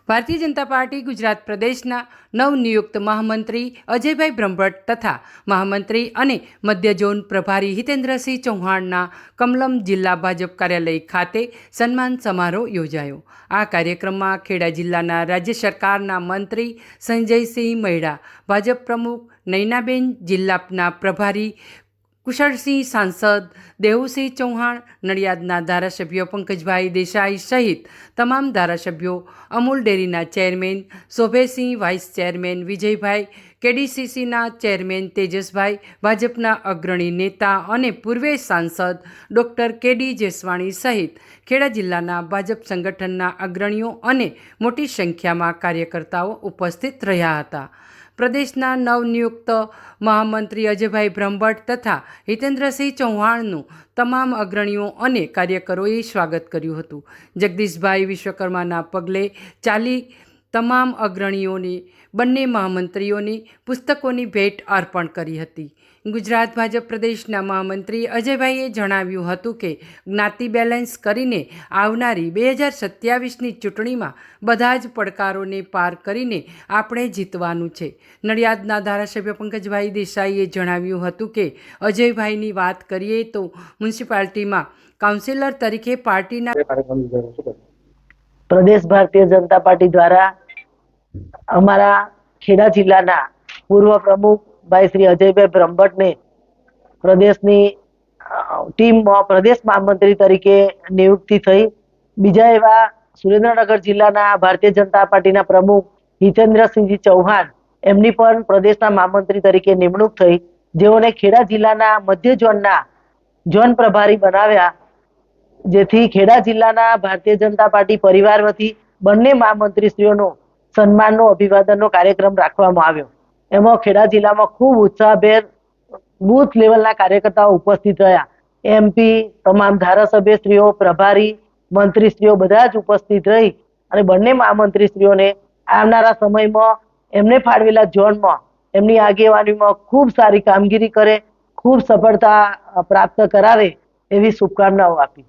Bharatiya Janata party Gujarat પ્રદેશના નવનિયુક્ત મહામંત્રી અજયભાઈ બ્રહ્મભટ્ટ તથા મહામંત્રી અને મધ્ય ઝોન પ્રભારી હિતેન્દ્રસિંહ ચૌહાણના કમલમ જિલ્લા ભાજપ કાર્યાલય ખાતે સન્માન સમારોહ યોજાયો। આ કાર્યક્રમમાં ખેડા જિલ્લાના રાજ્ય સરકારના મંત્રી સંજયસિંહ મૈડા, ભાજપ પ્રમુખ નૈનાબેન, જિલ્લાના પ્રભારી કુશળસિંહ, સાંસદ દેવુસિંહ ચૌહાણ, નડિયાદના ધારાસભ્ય પંકજભાઈ દેસાઈ સહિત તમામ ધારાસભ્યો, અમૂલ ડેરીના chairman Shobhesinh, vice chairman Vijaybhai, કેડીસીસીના ચેરમેન તેજસભાઈ, ભાજપના અગ્રણી નેતા અને પૂર્વે સાંસદ ડૉક્ટર કેડી જેસવાણી સહિત ખેડા જિલ્લાના ભાજપ સંગઠનના અગ્રણીઓ અને મોટી સંખ્યામાં કાર્યકર્તાઓ ઉપસ્થિત રહ્યા હતા। પ્રદેશના નવનિયુક્ત મહામંત્રી અજયભાઈ બ્રહ્મભટ્ટ તથા હિતેન્દ્રસિંહ ચૌહાણનું તમામ અગ્રણીઓ અને કાર્યકરોએ સ્વાગત કર્યું હતું। જગદીશભાઈ વિશ્વકર્માના પગલે ચાલી તમામ અગ્રણીઓને બંને મહામંત્રીઓને પુસ્તકોની ભેટ અર્પણ કરી હતી। ગુજરાત ભાજપ પ્રદેશના મહામંત્રી અજયભાઈએ જણાવ્યું હતું કે જ્ઞાતિ બેલેન્સ કરીને આવનારી 2027ની ચૂંટણીમાં બધા જ પડકારોને પાર કરીને આપણે જીતવાનું છે। નડિયાદના ધારાસભ્ય પંકજભાઈ દેસાઈએ જણાવ્યું હતું કે અજયભાઈની વાત કરીએ તો મ્યુનિસિપાલિટીમાં કાઉન્સિલર તરીકે પાર્ટીના પ્રદેશ ભારતીય જનતા પાર્ટી દ્વારા અમારા ખેડા જિલ્લાના પૂર્વ પ્રમુખ ભાઈ શ્રી અજયભાઈ બ્રહ્મભટ્ટને પ્રદેશની ટીમમાં પ્રદેશ મહામંત્રી તરીકે નિયુક્તિ થઈ। બીજા એવા સુરેન્દ્રનગર જિલ્લાના ભારતીય જનતા પાર્ટીના પ્રમુખ હિતેન્દ્રસિંહજી ચૌહાણ, એમની પણ પ્રદેશના મહામંત્રી તરીકે નિમણૂક થઈ, જેઓને ખેડા જિલ્લાના મધ્ય ઝોનના ઝોન પ્રભારી બનાવ્યા, જેથી ખેડા જિલ્લાના ભારતીય જનતા પાર્ટી પરિવાર વતી બંને મહામંત્રીશ્રીઓનો સન્માનનો અભિવાદનનો કાર્યક્રમ રાખવામાં આવ્યો। એમાં ખેડા જિલ્લામાં ખૂબ ઉત્સાહભેર બૂથ લેવલના કાર્યકર્તાઓ ઉપસ્થિત રહ્યા। એમપી, તમામ ધારાસભ્યશ્રીઓ, પ્રભારી મંત્રીશ્રીઓ બધા જ ઉપસ્થિત રહી અને બંને મહામંત્રીશ્રીઓને આવનારા સમયમાં એમને ફાળવેલા ઝોનમાં એમની આગેવાનીમાં ખૂબ સારી કામગીરી કરે, ખૂબ સફળતા પ્રાપ્ત કરાવે એવી શુભકામનાઓ આપી।